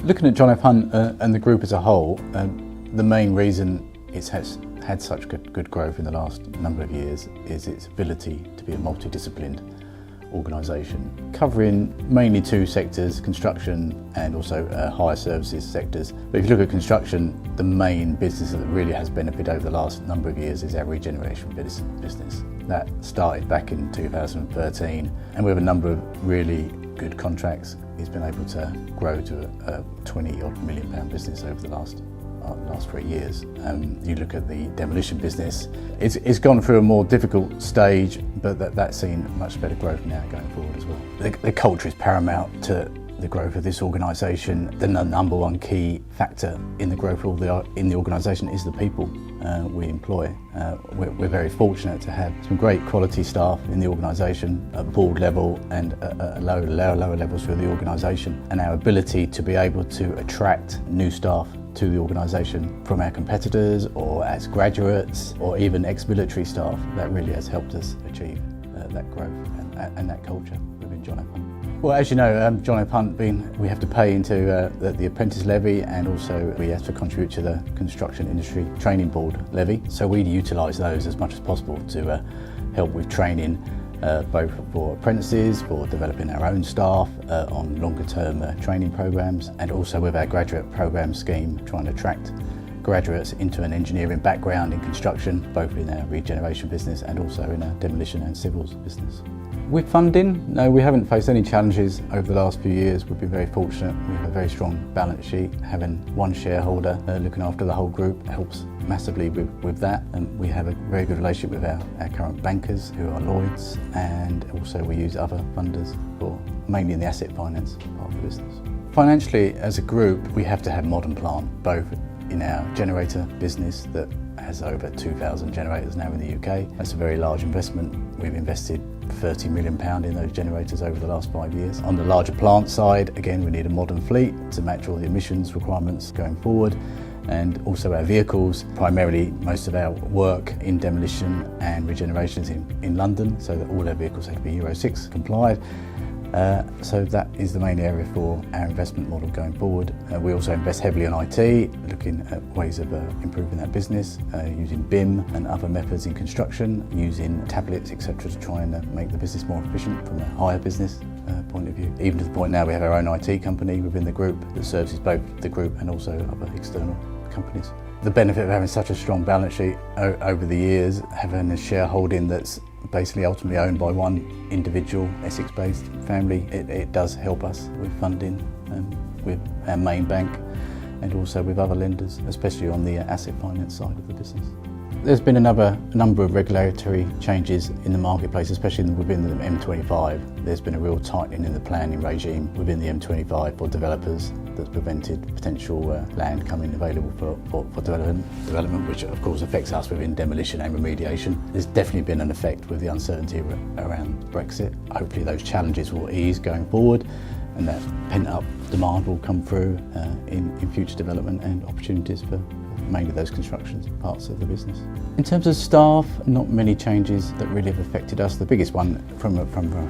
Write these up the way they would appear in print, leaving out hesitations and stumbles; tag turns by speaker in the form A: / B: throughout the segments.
A: Looking at John F. Hunt and the group as a whole, the main reason it's had such good growth in the last number of years is its ability to be a multidisciplined organisation, covering mainly two sectors, construction and also hire services sectors. But if you look at construction, the main business that really has benefited over the last number of years is our regeneration business. That started back in 2013, and we have a number of really good contracts. It's been able to grow to a £20 million business over the last 3 years. You look at the demolition business, it's gone through a more difficult stage, but that's seen much better growth now going forward as well. The culture is paramount to the growth of this organisation. The number one key factor in the growth in the organisation is the people we employ. We're very fortunate to have some great quality staff in the organisation at board level and at lower levels through the organisation, and our ability to be able to attract new staff to the organisation from our competitors or as graduates or even ex-military staff, that really has helped us achieve that growth and that culture within John F. Hunt. Well, as you know, John F. Hunt, we have to pay into the apprentice levy, and also we have to contribute to the Construction Industry Training Board levy. So we utilise those as much as possible to help with training, both for apprentices, for developing our own staff on longer term training programs, and also with our graduate program scheme, trying to attract graduates into an engineering background in construction, both in our regeneration business and also in our demolition and civils business. With funding, no, we haven't faced any challenges over the last few years. We've been very fortunate. We have a very strong balance sheet. Having one shareholder looking after the whole group helps massively with that. And we have a very good relationship with our current bankers, who are Lloyds, and also we use other funders for mainly in the asset finance part of the business. Financially, as a group, we have to have modern plant, both in our generator business that has over 2,000 generators now in the UK. That's a very large investment. We've invested £30 million in those generators over the last 5 years. On the larger plant side, again, we need a modern fleet to match all the emissions requirements going forward, and also our vehicles. Primarily, most of our work in demolition and regeneration is in London, so that all our vehicles have to be Euro 6 compliant. So that is the main area for our investment model going forward. We also invest heavily in IT, looking at ways of improving that business, using BIM and other methods in construction, using tablets, etc., to try and make the business more efficient from a hire business point of view. Even to the point now we have our own IT company within the group that services both the group and also other external companies. The benefit of having such a strong balance sheet over the years, having a shareholding that's basically ultimately owned by one individual Essex-based family, it does help us with funding with our main bank and also with other lenders, especially on the asset finance side of the business. There's been a number of regulatory changes in the marketplace, especially within the M25. There's been a real tightening in the planning regime within the M25 for developers that's prevented potential land coming available for development, which of course affects us within demolition and remediation. There's definitely been an effect with the uncertainty around Brexit. Hopefully those challenges will ease going forward, and that pent-up demand will come through in future development and opportunities for mainly those construction parts of the business. In terms of staff, not many changes that really have affected us. The biggest one from a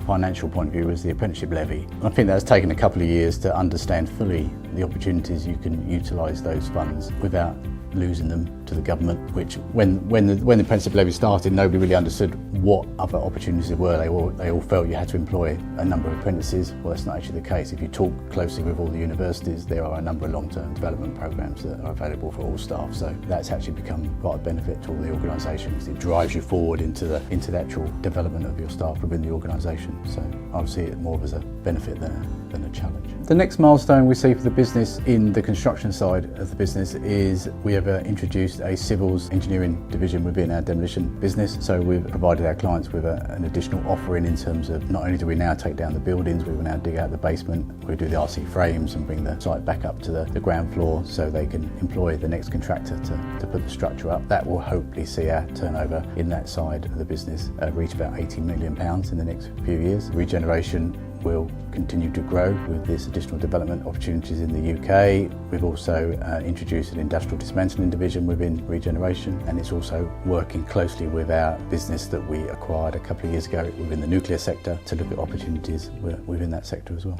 A: financial point of view is the apprenticeship levy. I think that's taken a couple of years to understand fully the opportunities you can utilise those funds without losing them to the government, which when the apprenticeship levy started, nobody really understood what other opportunities there were. They all felt you had to employ a number of apprentices. Well, that's not actually the case. If you talk closely with all the universities, there are a number of long-term development programs that are available for all staff. So that's actually become quite a benefit to all the organisations. It drives you forward into the actual development of your staff within the organisation. So I would see it more as a benefit than a challenge. The next milestone we see for the business in the construction side of the business is we have introduced a civils engineering division within our demolition business. So we've provided our clients with an additional offering in terms of not only do we now take down the buildings, we will now dig out the basement, we do the RC frames and bring the site back up to the ground floor so they can employ the next contractor to put the structure up. That will hopefully see our turnover in that side of the business reach about £80 million in the next few years. Regeneration will continue to grow with this additional development opportunities in the UK. We've also introduced an industrial dismantling division within regeneration, and it's also working closely with our business that we acquired a couple of years ago within the nuclear sector to look at opportunities within that sector as well.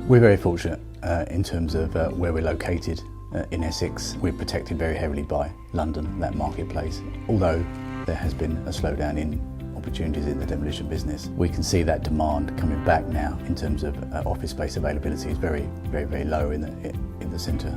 A: We're very fortunate in terms of where we're located in Essex. We're protected very heavily by London, that marketplace. Although there has been a slowdown in opportunities in the demolition business, we can see that demand coming back now in terms of office space availability is very low in the centre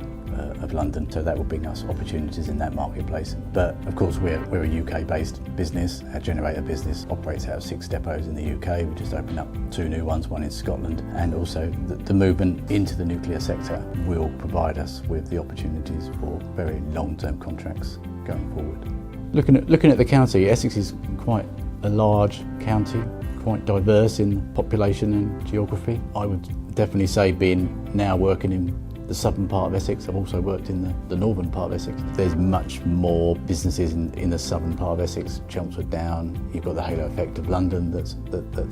A: of London, so that will bring us opportunities in that marketplace. But of course we're a UK-based business. Our generator business operates out of 6 depots in the UK. We just opened up 2 new ones, one in Scotland, and also the movement into the nuclear sector will provide us with the opportunities for very long-term contracts going forward. Looking at the county, Essex is quite a large county, quite diverse in population and geography. I would definitely say, being now working in the southern part of Essex, I've also worked in the northern part of Essex. There's much more businesses in the southern part of Essex. Chelmsford Down, you've got the halo effect of London that's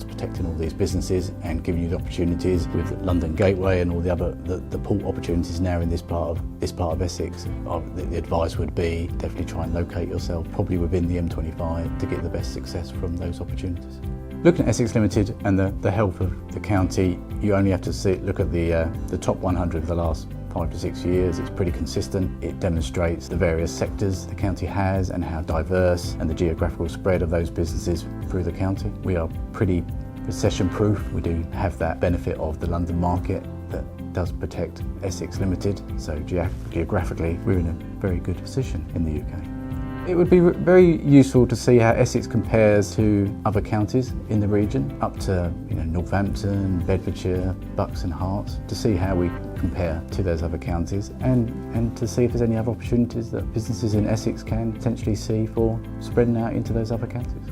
A: protecting all these businesses and giving you the opportunities with London Gateway and all the other the port opportunities now in this part of Essex. The advice would be definitely try and locate yourself probably within the M25 to get the best success from those opportunities. Looking at Essex Limited and the health of the county, you only have to look at the top 100 of the last 5 to 6 years. It's pretty consistent. It demonstrates the various sectors the county has and how diverse and the geographical spread of those businesses through the county. We are pretty recession-proof. We do have that benefit of the London market that does protect Essex Limited, so geographically we're in a very good position in the UK. It would be very useful to see how Essex compares to other counties in the region, up to Northampton, Bedfordshire, Bucks and Herts, to see how we compare to those other counties and to see if there's any other opportunities that businesses in Essex can potentially see for spreading out into those other counties.